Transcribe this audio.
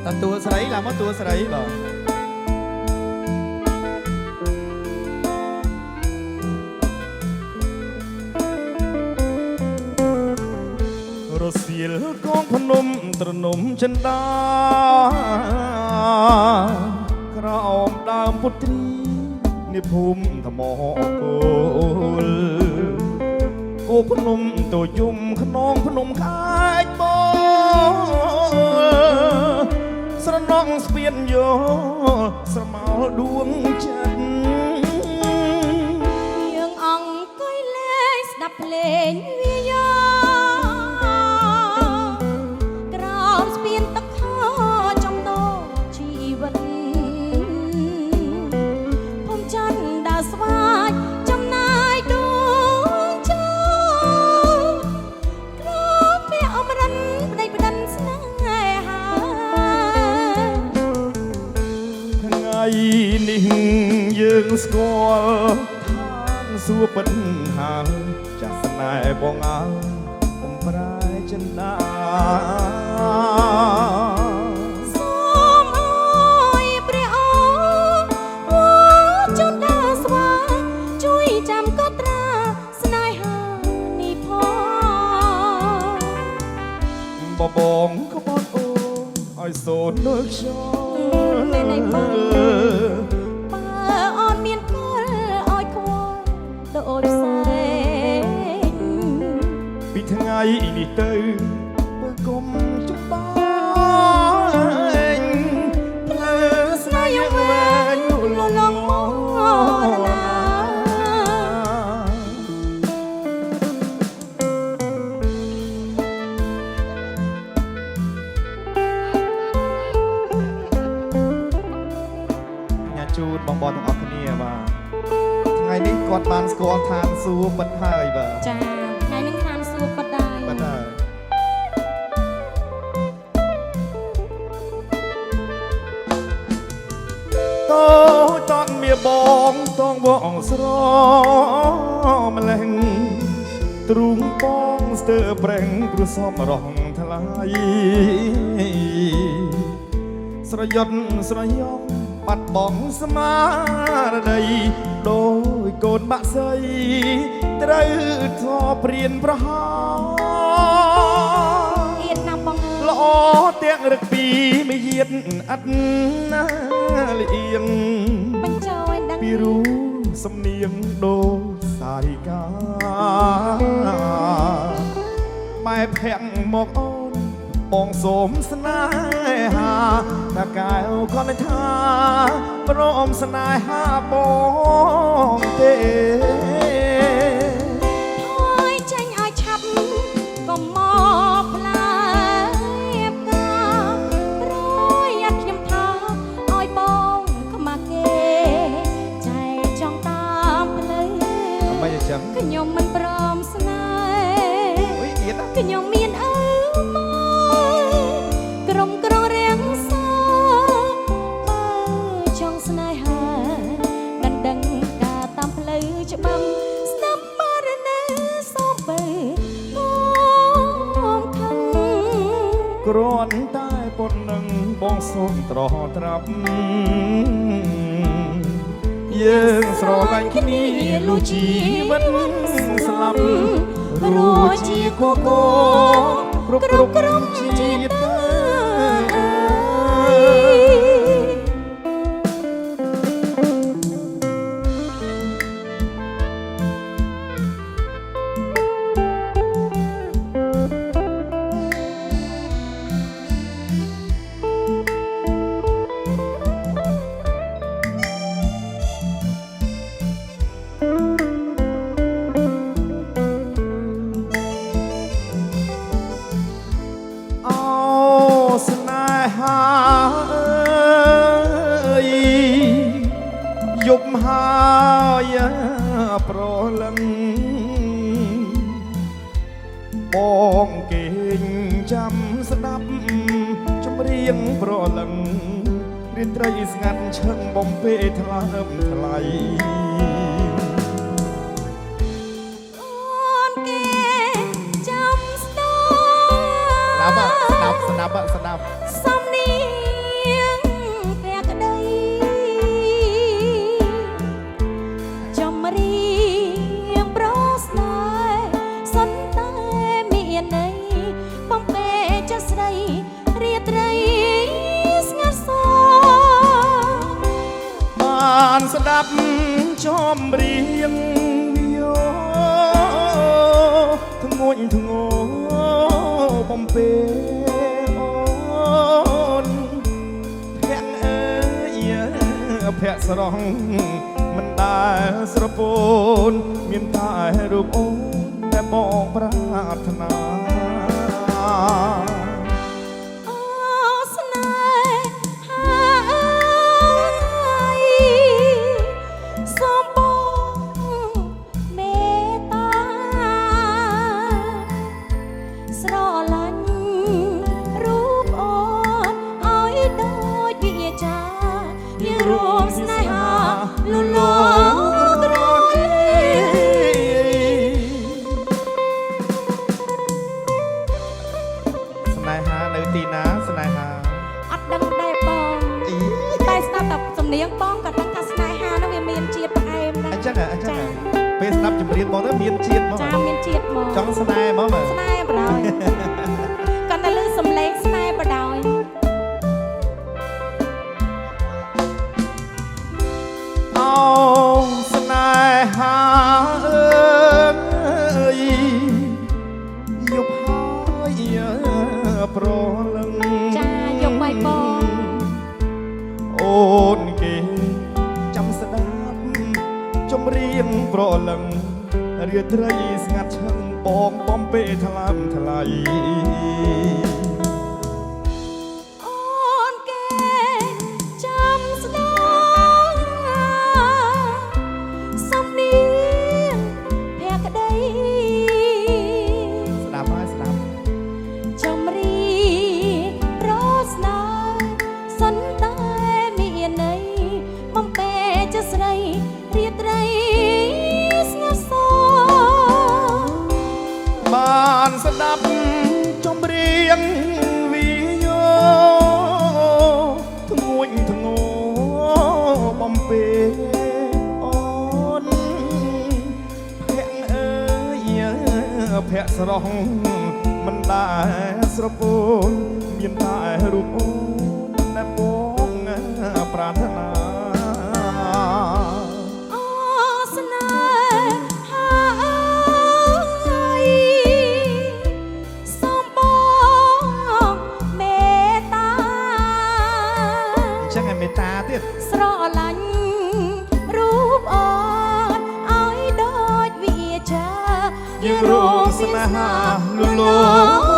តែតួស្រីឡើងមកតួស្រីបងរសៀលកងភ្នំត្រនំចិន្តាក្រោមដើមពុទ្រីនិភូមិថ្មគោលគោភ្នំតូចយំខ្នងភ្នំខាច់បោស្រណងស្ពានយោស្រមោលដួងចិត្តយើងអង្គុយលេងស្ដាប់ភ្លេងវាយោក្រោមស្ពានទឹកខចំដោជីវិតភូមិច័ន្ទដើរស្វាយចំណាយដួងចូលក្រោមពាក្យអមរិនប្តីប្តិនស្នេហាថ្ងៃនេះយើងស្គាល់ឋានសួគ៌ពិតហើយចាស់ស្នេហ៍បងអើបំប្រែចិន្តាសូមអើយព្រះអង្គវជន់ដើរស្វាយជួយចាំកត់ត្រាស្នេហានេះផងបងក៏បងអូនឲ្យសូនដូចខ្ញុំមានអីបងបើអូនមានគល់ឲ្យខ្វល់ដូចផ្សេងពីថ្ងៃនេះទៅបើគុំចំបាញ់ផ្លូវស្នេហ៍យើងវែងលលងមរណាជូនបងប្អូនទាំងអស់គ្នាបាទថ្ងៃនេះគាត់បានស្គាល់ឋានសួគ៌ពិតហើយបាទចាថ្ងៃនេះឋានសួគ៌ពិតដែរពិតហើយតូចតតមានបងតងបងស្រម្លេងទ្រូងបងស្ទើប្រេងព្រោះសមរងថ្លៃស្រយត់ស្រយំបាត់បងស្មារតីដោយកូនបាក់សីត្រូវធေါ်ព្រៀនប្រហោអៀនណាំបងល្អទាំងរឹកពីមិនយៀតអត់ណាលៀងបញ្ចូលឲ្យដឹងពីរូសំនៀងដូចសារិកាម៉ែភាំងមកអូនបងសូមស្នេហាតាកែវគាត់ថាព្រមស្នេហាបងទេថយចេញឲ្យឆាប់កុំមកផ្លាយកាប្រយ័ត្នខ្ញុំថាឲ្យបងខ្មាស់គេចែចង់តាមផ្លូវអ្វីអញ្ចឹងខ្ញុំមិនព្រមស្នេហ៍អុយទៀតខ្ញុំមានអើក្រុមក្រងរាំងសាបើចង់ស្នេហាមិនដឹងការតាមផ្លូវច្បាប់ស្ដាប់បារណេសូមបើងំខឹងគ្រាន់តែប៉ុណ្្នឹងបងសូមត្រត្រាប់យើងស្រឡាញ់គ្នាលុះជីវិតស្លាប់រស់ជាគូគូគ្រប់ក្រុមជាតិស្នេហាអើយយប់ហើយប្រលឹងបងគេងចាំស្ដាប់ចម្រៀងប្រលឹងរៀនត្រីស្ងាត់ឈឹងបំពេថ្លើមថ្លៃអូនគេចាំស្ដាប់ស្ដាប់សំនេះ បានស្ដាប់ចំរៀងវាយោធ្ងន់ធ្ងរបំពេអូនភ័ក្រអើយភ័ក្រស្រស់មិនដែលស្រពោនមានតែរូបអូនតែបងប្រាថ្នា អូស្នេហាអើយសូមបងមេត្តាស្រឡាញ់រូបអូនឲ្យដូចវាចាយើងរួមស្នេហាលលងត្រង់ ស្នេហានៅទីណាស្នេហា អត់ដឹងដែរបងតែស្ដាប់តែសំនៀងបងក៏ដឹងថាស្នេហានោះវាមានជាតិផ្អែមដែរ អញ្ចឹងពេលស្ដាប់ចម្រៀងបងទៅមានជាតិមក ចាមានជាតិមក ចង់ស្នេហ៍មក ស្នេហ៍បដ ாய் គាត់តែលឺសំឡេងស្នេហ៍បដ ாய் អូស្នេហាអើយយប់ហើយប្រលឹង ចាយកបាយបង អូនគេចាំស្ដាប់ចម្រៀងប្រលឹងរាត្រីស្ងាត់ឈឹងបងបំពេថ្លើមថ្លៃ អូនគេចាំស្ដាប់សំនៀងភក្តី ស្ដាប់ហើយស្ដាប់ ចម្រៀងប្រស្នាសិនតែមានន័យបំពេចស្រីរាត្រីស្ងាត់សោ បានស្ដាប់ចម្រៀងវីយោធ្ងន់ធ្ងរបំពេអូនភ័ក្រអើយភ័ក្រស្រស់មិនដែលស្រពោនមានតែរូបអូនតែបងប្រាថ្នា អូស្នេហាអើយសូមបងមេត្តា អញ្ចឹងឯមេត្តាទៀត ស្រឡាញ់រូបអូនឲ្យដូចវាចា យើងរួមស្នេហាលលង